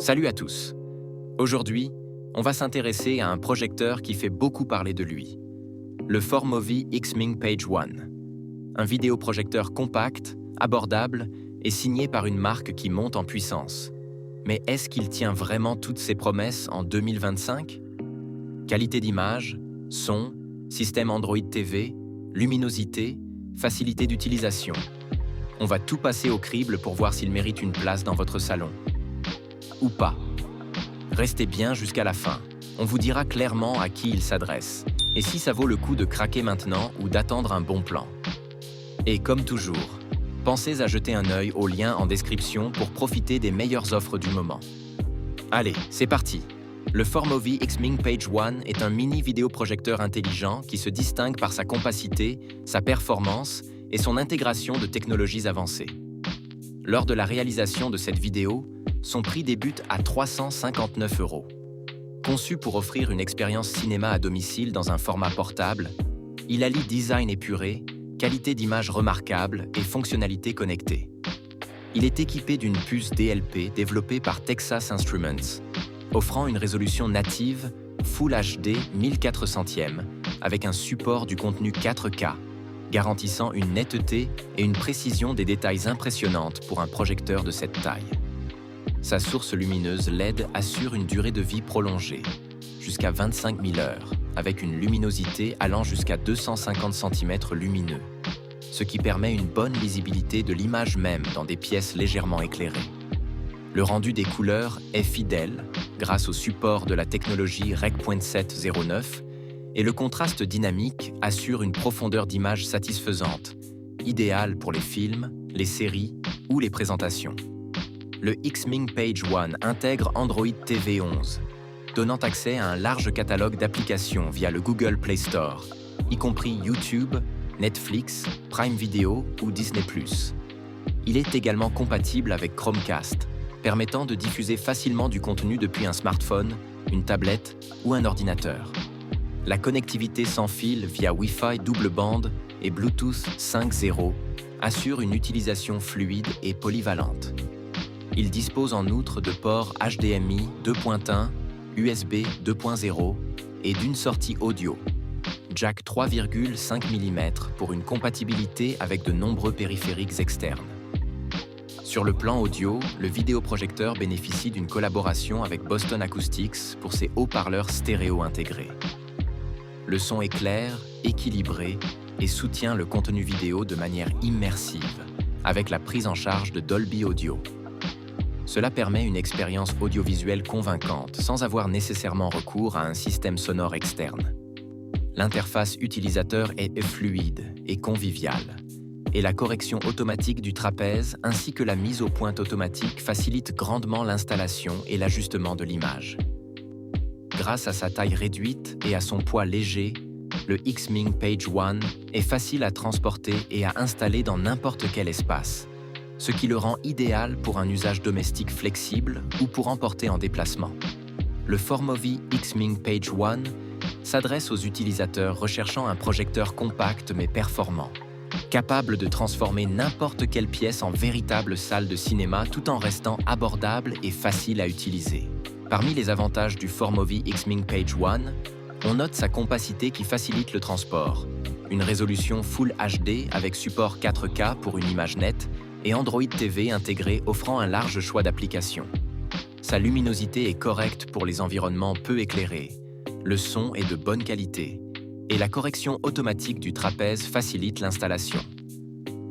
Salut à tous. Aujourd'hui, on va s'intéresser à un projecteur qui fait beaucoup parler de lui, le Formovie Xming Page One. Un vidéoprojecteur compact, abordable et signé par une marque qui monte en puissance. Mais est-ce qu'il tient vraiment toutes ses promesses en 2025? Qualité d'image, son, système Android TV, luminosité, facilité d'utilisation. On va tout passer au crible pour voir s'il mérite une place dans votre salon. Ou pas. Restez bien jusqu'à la fin. On vous dira clairement à qui il s'adresse, et si ça vaut le coup de craquer maintenant ou d'attendre un bon plan. Et comme toujours, pensez à jeter un œil au lien en description pour profiter des meilleures offres du moment. Allez, c'est parti. Le Formovie Xming Page One est un mini vidéoprojecteur intelligent qui se distingue par sa compacité, sa performance et son intégration de technologies avancées. Lors de la réalisation de cette vidéo, son prix débute à 359 €. Conçu pour offrir une expérience cinéma à domicile dans un format portable, il allie design épuré, qualité d'image remarquable et fonctionnalités connectées. Il est équipé d'une puce DLP développée par Texas Instruments, offrant une résolution native Full HD 1400e avec un support du contenu 4K, garantissant une netteté et une précision des détails impressionnantes pour un projecteur de cette taille. Sa source lumineuse LED assure une durée de vie prolongée, jusqu'à 25 000 heures, avec une luminosité allant jusqu'à 250 cm lumineux, ce qui permet une bonne lisibilité de l'image même dans des pièces légèrement éclairées. Le rendu des couleurs est fidèle grâce au support de la technologie Rec.709 et le contraste dynamique assure une profondeur d'image satisfaisante, idéale pour les films, les séries ou les présentations. Le Xming Page One intègre Android TV 11, donnant accès à un large catalogue d'applications via le Google Play Store, y compris YouTube, Netflix, Prime Video ou Disney+. Il est également compatible avec Chromecast, permettant de diffuser facilement du contenu depuis un smartphone, une tablette ou un ordinateur. La connectivité sans fil via Wi-Fi double bande et Bluetooth 5.0 assure une utilisation fluide et polyvalente. Il dispose en outre de ports HDMI 2.1, USB 2.0 et d'une sortie audio, jack 3,5 mm pour une compatibilité avec de nombreux périphériques externes. Sur le plan audio, le vidéoprojecteur bénéficie d'une collaboration avec Boston Acoustics pour ses haut-parleurs stéréo intégrés. Le son est clair, équilibré et soutient le contenu vidéo de manière immersive, avec la prise en charge de Dolby Audio. Cela permet une expérience audiovisuelle convaincante sans avoir nécessairement recours à un système sonore externe. L'interface utilisateur est fluide et conviviale, et la correction automatique du trapèze ainsi que la mise au point automatique facilitent grandement l'installation et l'ajustement de l'image. Grâce à sa taille réduite et à son poids léger, le Xming Page One est facile à transporter et à installer dans n'importe quel espace, ce qui le rend idéal pour un usage domestique flexible ou pour emporter en déplacement. Le Formovie Xming Page One s'adresse aux utilisateurs recherchant un projecteur compact mais performant, capable de transformer n'importe quelle pièce en véritable salle de cinéma tout en restant abordable et facile à utiliser. Parmi les avantages du Formovie Xming Page One, on note sa compacité qui facilite le transport, une résolution Full HD avec support 4K pour une image nette et Android TV intégré offrant un large choix d'applications. Sa luminosité est correcte pour les environnements peu éclairés, le son est de bonne qualité, et la correction automatique du trapèze facilite l'installation.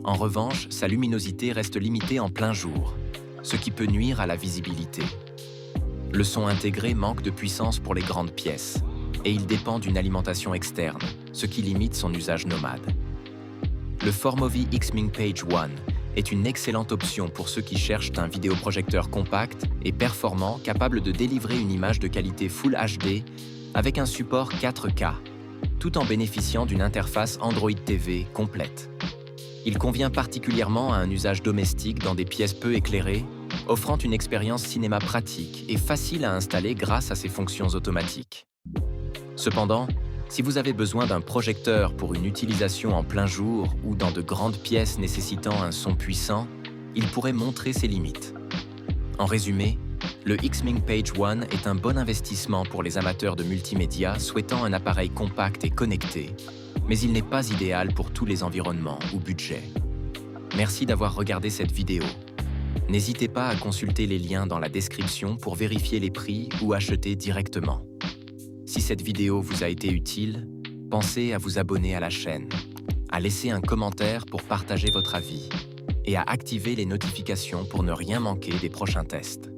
En revanche, sa luminosité reste limitée en plein jour, ce qui peut nuire à la visibilité. Le son intégré manque de puissance pour les grandes pièces, et il dépend d'une alimentation externe, ce qui limite son usage nomade. Le Formovie Xming Page One est une excellente option pour ceux qui cherchent un vidéoprojecteur compact et performant capable de délivrer une image de qualité Full HD avec un support 4K, tout en bénéficiant d'une interface Android TV complète. Il convient particulièrement à un usage domestique dans des pièces peu éclairées, offrant une expérience cinéma pratique et facile à installer grâce à ses fonctions automatiques. Cependant, si vous avez besoin d'un projecteur pour une utilisation en plein jour ou dans de grandes pièces nécessitant un son puissant, il pourrait montrer ses limites. En résumé, Le Xming Page One est un bon investissement pour les amateurs de multimédia souhaitant un appareil compact et connecté, mais il n'est pas idéal pour tous les environnements ou budgets. Merci d'avoir regardé cette vidéo. N'hésitez pas à consulter les liens dans la description pour vérifier les prix ou acheter directement. Si cette vidéo vous a été utile, pensez à vous abonner à la chaîne, à laisser un commentaire pour partager votre avis et à activer les notifications pour ne rien manquer des prochains tests.